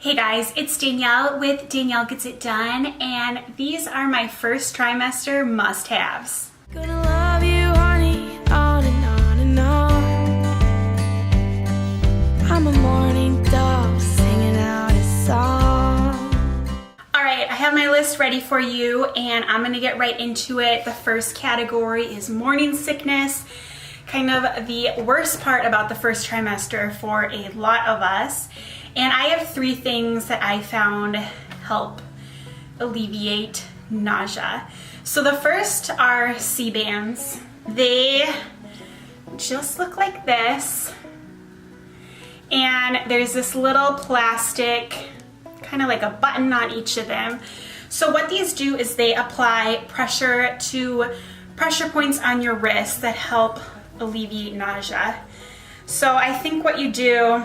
Hey guys, it's Danielle with Danielle Gets It Done, and these are my first trimester must-haves. Gonna love you, honey, on and on and on. I'm a morning dove singing out a song. Alright, I have my list ready for you, and I'm gonna get right into it. The first category is morning sickness. Kind of the worst part about the first trimester for a lot of us. And I have 3 things that I found help alleviate nausea. So the first are C-bands. They just look like this. And there's this little plastic, kind of like a button on each of them. So what these do is they apply pressure to pressure points on your wrist that help alleviate nausea. So I think what you do,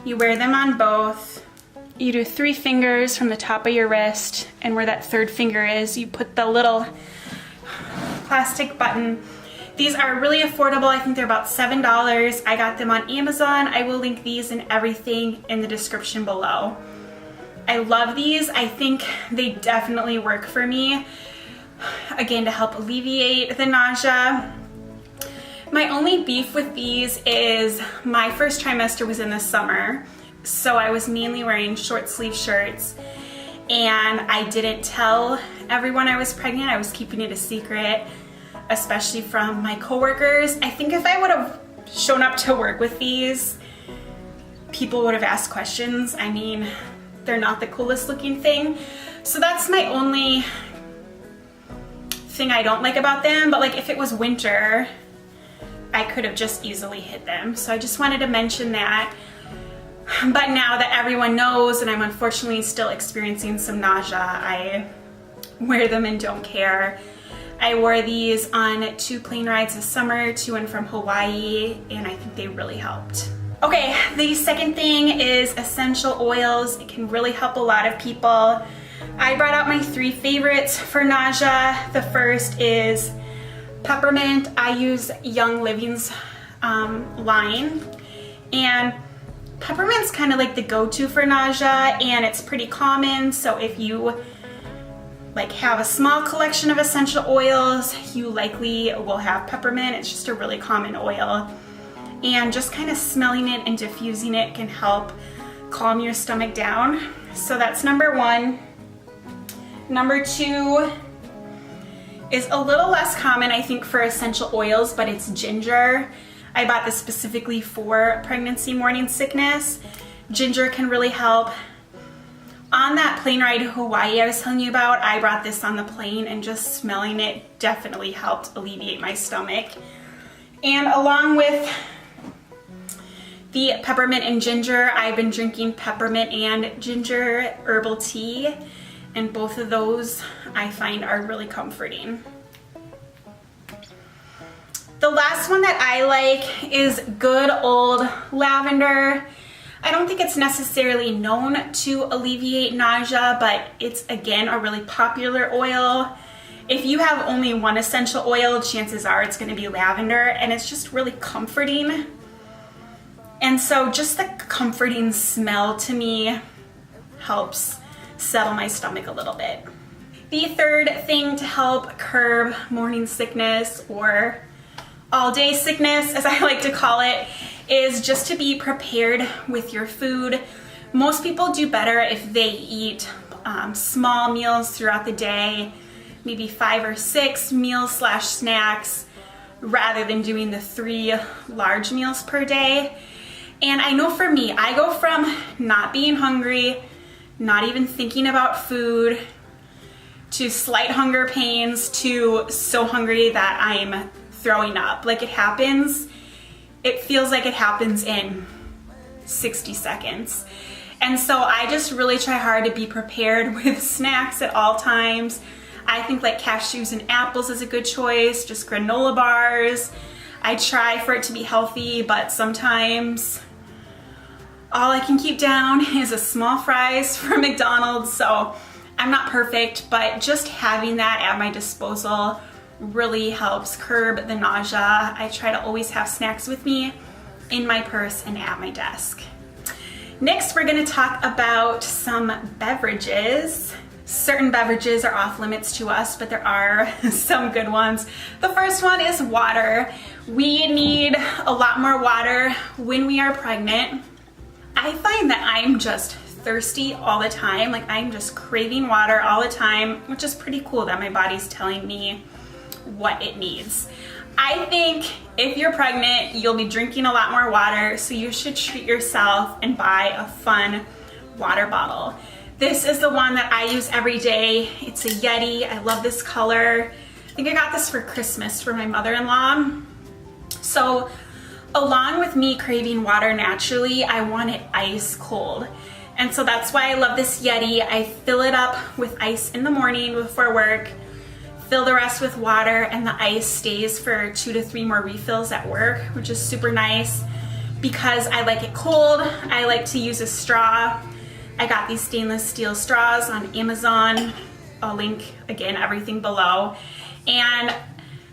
you wear them on both. You do 3 fingers from the top of your wrist, and where that 3rd finger is, you put the little plastic button. These are really affordable. I think they're about $7. I got them on Amazon. I will link these and everything in the description below. I love these. I think they definitely work for me. Again, to help alleviate the nausea. My only beef with these is my first trimester was in the summer, so I was mainly wearing short sleeve shirts, and I didn't tell everyone I was pregnant. I was keeping it a secret, especially from my coworkers. I think if I would have shown up to work with these, people would have asked questions. I mean, they're not the coolest looking thing. So that's my only thing I don't like about them, but like if it was winter, I could have just easily hid them. So I just wanted to mention that. But now that everyone knows and I'm unfortunately still experiencing some nausea, I wear them and don't care. I wore these on 2 plane rides this summer to and from Hawaii, and I think they really helped. Okay, the second thing is essential oils. It can really help a lot of people. I brought out my 3 favorites for nausea. The first is peppermint. I use Young Living's line, and peppermint's kind of like the go-to for nausea, and it's pretty common. So if you like have a small collection of essential oils, you likely will have peppermint. It's just a really common oil, and just kind of smelling it and diffusing it can help calm your stomach down. So that's number 1. Number 2 is a little less common, I think, for essential oils, but it's ginger. I bought this specifically for pregnancy morning sickness. Ginger can really help. On that plane ride to Hawaii I was telling you about, I brought this on the plane, and just smelling it definitely helped alleviate my stomach. And along with the peppermint and ginger, I've been drinking peppermint and ginger herbal tea, and both of those I find are really comforting. The last one that I like is good old lavender. I don't think it's necessarily known to alleviate nausea, but it's again a really popular oil. If you have only one essential oil, chances are it's going to be lavender, and it's just really comforting. And so just the comforting smell to me helps settle my stomach a little bit. The third thing to help curb morning sickness, or all day sickness as I like to call it, is just to be prepared with your food. Most people do better if they eat small meals throughout the day, maybe 5 or 6 meals/snacks, rather than doing the 3 large meals per day. And I know for me, I go from not being hungry, not even thinking about food, to slight hunger pains, to so hungry that I'm throwing up. Like, it happens, it feels like it happens in 60 seconds. And so I just really try hard to be prepared with snacks at all times. I think like cashews and apples is a good choice, just granola bars. I try for it to be healthy, but sometimes all I can keep down is a small fries from McDonald's. So I'm not perfect, but just having that at my disposal really helps curb the nausea. I try to always have snacks with me in my purse and at my desk. Next, we're gonna talk about some beverages. Certain beverages are off limits to us, but there are some good ones. The first one is water. We need a lot more water when we are pregnant. I find that I'm just thirsty all the time. Like, I'm just craving water all the time, which is pretty cool that my body's telling me what it needs. I think if you're pregnant, you'll be drinking a lot more water, so you should treat yourself and buy a fun water bottle. This is the one that I use every day. It's a Yeti. I love this color. I think I got this for Christmas for my mother-in-law. So along with me craving water naturally, I want it ice cold. And so that's why I love this Yeti. I fill it up with ice in the morning before work, fill the rest with water, and the ice stays for 2 to 3 more refills at work, which is super nice because I like it cold. I like to use a straw. I got these stainless steel straws on Amazon. I'll link, again, everything below. And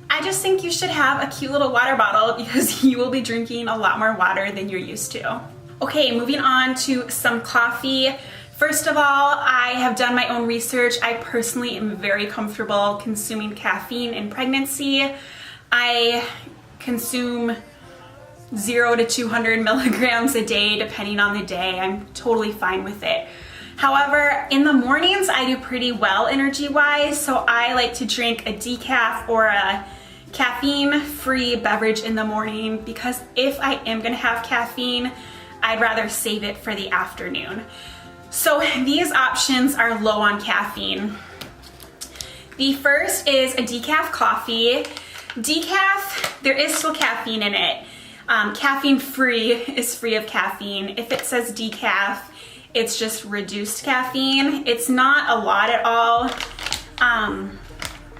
I just think you should have a cute little water bottle because you will be drinking a lot more water than you're used to. Okay, moving on to some coffee. First of all, I have done my own research. I personally am very comfortable consuming caffeine in pregnancy. I consume 0 to 200 milligrams a day, depending on the day. I'm totally fine with it. However, in the mornings, I do pretty well energy-wise, so I like to drink a decaf or a caffeine-free beverage in the morning because if I am gonna have caffeine, I'd rather save it for the afternoon. So these options are low on caffeine. The first is a decaf coffee. Decaf, there is still caffeine in it. Caffeine free is free of caffeine. If it says decaf, it's just reduced caffeine. It's not a lot at all,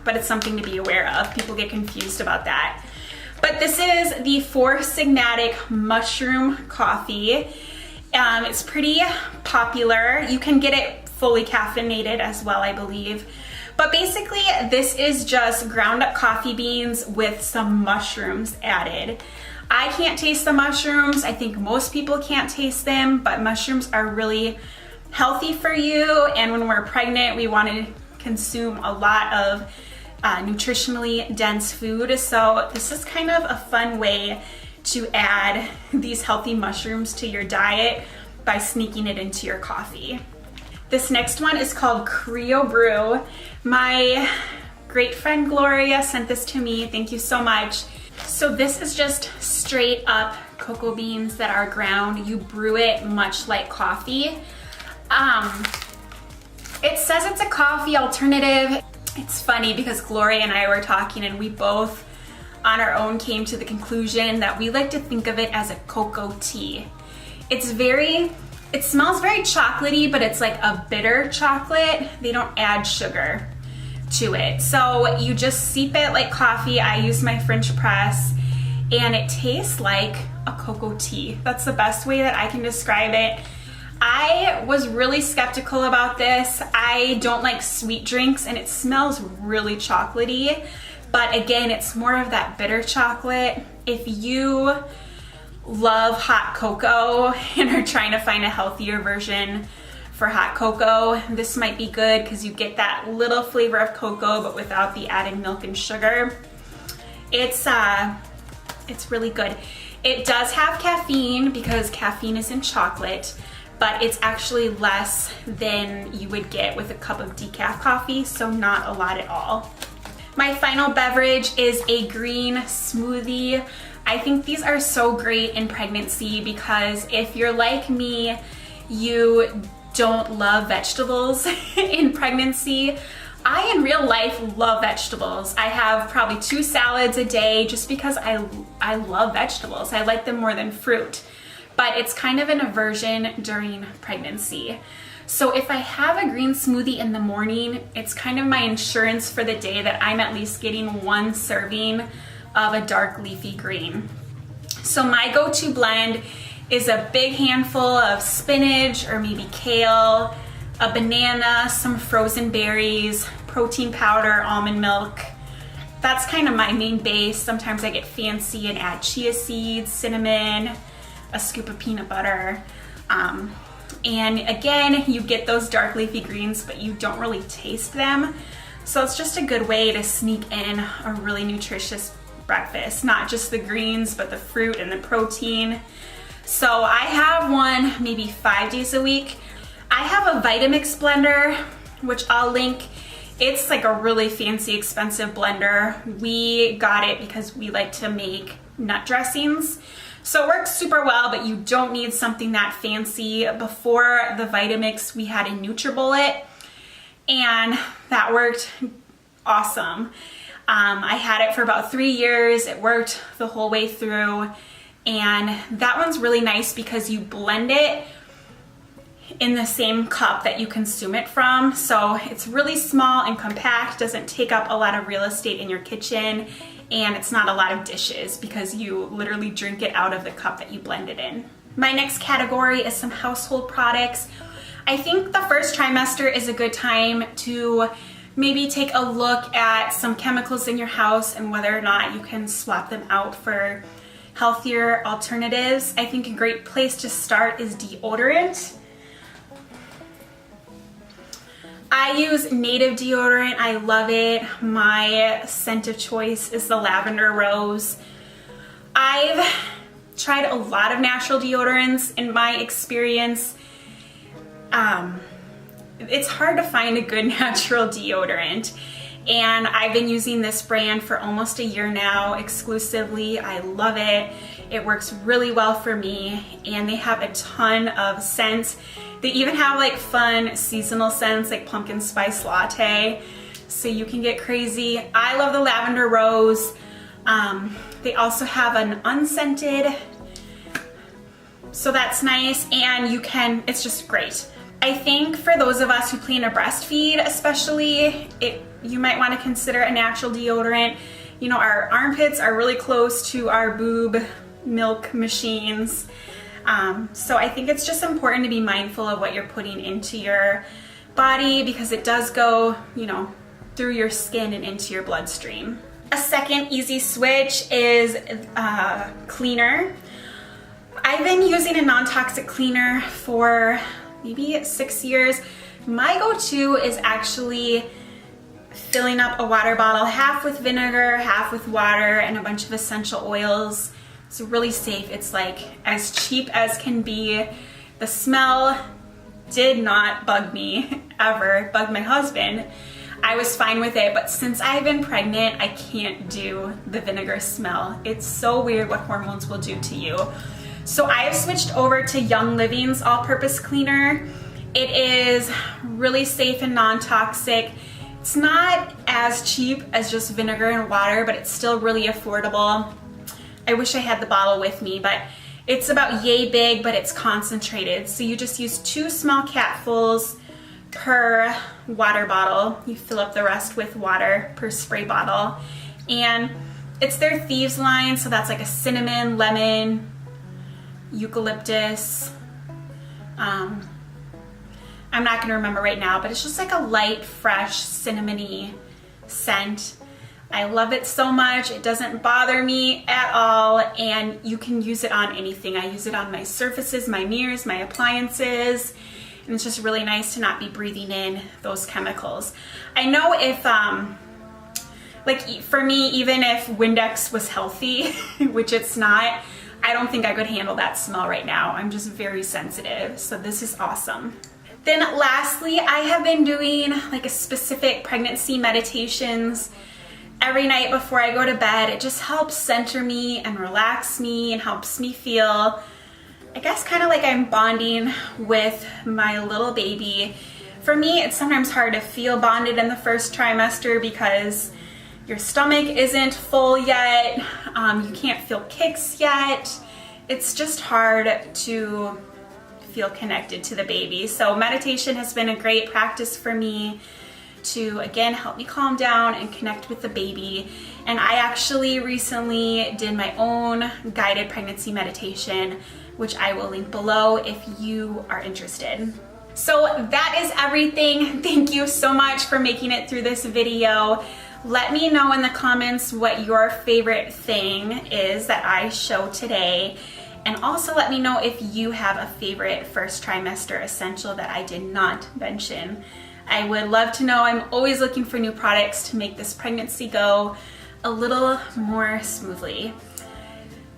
but it's something to be aware of. People get confused about that. But this is the Four Sigmatic Mushroom Coffee. It's pretty popular. You can get it fully caffeinated as well, I believe. But basically, this is just ground up coffee beans with some mushrooms added. I can't taste the mushrooms. I think most people can't taste them, but mushrooms are really healthy for you. And when we're pregnant, we want to consume a lot of nutritionally dense food. So this is kind of a fun way to add these healthy mushrooms to your diet by sneaking it into your coffee. This next one is called Creo Brew. My great friend Gloria sent this to me. Thank you so much. So this is just straight up cocoa beans that are ground. You brew it much like coffee. It says it's a coffee alternative. It's funny because Gloria and I were talking and we both on our own came to the conclusion that we like to think of it as a cocoa tea. It smells very chocolatey, but it's like a bitter chocolate. They don't add sugar to it. So you just steep it like coffee. I use my French press and it tastes like a cocoa tea. That's the best way that I can describe it. I was really skeptical about this. I don't like sweet drinks and it smells really chocolatey. But again, it's more of that bitter chocolate. If you love hot cocoa and are trying to find a healthier version for hot cocoa, this might be good because you get that little flavor of cocoa but without the added milk and sugar. It's really good. It does have caffeine because caffeine is in chocolate, but it's actually less than you would get with a cup of decaf coffee, so not a lot at all. My final beverage is a green smoothie. I think these are so great in pregnancy because if you're like me, you don't love vegetables in pregnancy. I, in real life, love vegetables. I have probably 2 salads a day just because I love vegetables. I like them more than fruit, but it's kind of an aversion during pregnancy. So if I have a green smoothie in the morning, it's kind of my insurance for the day that I'm at least getting 1 serving of a dark leafy green. So my go-to blend is a big handful of spinach or maybe kale, a banana, some frozen berries, protein powder, almond milk. That's kind of my main base. Sometimes I get fancy and add chia seeds, cinnamon, a scoop of peanut butter. And again, you get those dark leafy greens, but you don't really taste them. So it's just a good way to sneak in a really nutritious breakfast, not just the greens, but the fruit and the protein. So I have one maybe 5 days a week. I have a Vitamix blender, which I'll link. It's like a really fancy, expensive blender. We got it because we like to make nut dressings. So it works super well, but you don't need something that fancy. Before the Vitamix, we had a NutriBullet, and that worked awesome. I had it for about 3 years. It worked the whole way through, and that one's really nice because you blend it in the same cup that you consume it from. So it's really small and compact, doesn't take up a lot of real estate in your kitchen, and it's not a lot of dishes because you literally drink it out of the cup that you blend it in. My next category is some household products. I think the first trimester is a good time to maybe take a look at some chemicals in your house and whether or not you can swap them out for healthier alternatives. I think a great place to start is deodorant. I use Native deodorant. I love it. My scent of choice is the lavender rose. I've tried a lot of natural deodorants. In my experience, it's hard to find a good natural deodorant. And I've been using this brand for almost a year now exclusively. I love it. It works really well for me, and they have a ton of scents. They even have like fun seasonal scents like pumpkin spice latte, so you can get crazy. I love the lavender rose. They also have an unscented, so that's nice, and it's just great. I think for those of us who plan to breastfeed especially, you might want to consider a natural deodorant. You know, our armpits are really close to our boob milk machines. So I think it's just important to be mindful of what you're putting into your body because it does go, you know, through your skin and into your bloodstream. A second easy switch is cleaner. I've been using a non-toxic cleaner for maybe 6 years. My go-to is actually filling up a water bottle, half with vinegar, half with water, and a bunch of essential oils. It's really safe. It's like as cheap as can be. The smell did not bug me ever. It bugged my husband. I was fine with it, but since I've been pregnant, I can't do the vinegar smell. It's so weird what hormones will do to you. So I have switched over to Young Living's all-purpose cleaner. It is really safe and non-toxic. It's not as cheap as just vinegar and water, but it's still really affordable. I wish I had the bottle with me, but it's about yay big, but it's concentrated. So you just use 2 small capfuls per water bottle. You fill up the rest with water per spray bottle. And it's their Thieves line, so that's like a cinnamon, lemon, eucalyptus. I'm not gonna remember right now, but it's just like a light, fresh, cinnamony scent. I love it so much. It doesn't bother me at all, and you can use it on anything. I use it on my surfaces, my mirrors, my appliances, and it's just really nice to not be breathing in those chemicals. I know if, like for me, even if Windex was healthy, which it's not, I don't think I could handle that smell right now. I'm just very sensitive, so this is awesome. Then lastly, I have been doing like a specific pregnancy meditations every night before I go to bed. It just helps center me and relax me and helps me feel, I guess, kind of like I'm bonding with my little baby. For me, it's sometimes hard to feel bonded in the first trimester because your stomach isn't full yet, you can't feel kicks yet. It's just hard to feel connected to the baby. So meditation has been a great practice for me to, again, help me calm down and connect with the baby. And I actually recently did my own guided pregnancy meditation, which I will link below if you are interested. So that is everything. Thank you so much for making it through this video. Let me know in the comments what your favorite thing is that I show today. And also let me know if you have a favorite first trimester essential that I did not mention. I would love to know. I'm always looking for new products to make this pregnancy go a little more smoothly.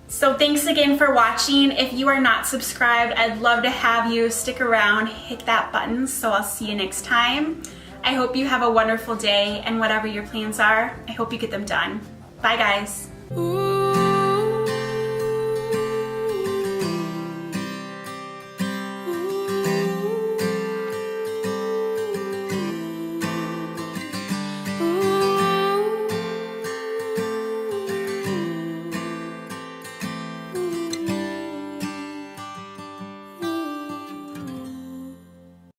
So thanks again for watching. If you are not subscribed, I'd love to have you stick around, hit that button, so I'll see you next time. I hope you have a wonderful day, and whatever your plans are, I hope you get them done. Bye guys. Ooh.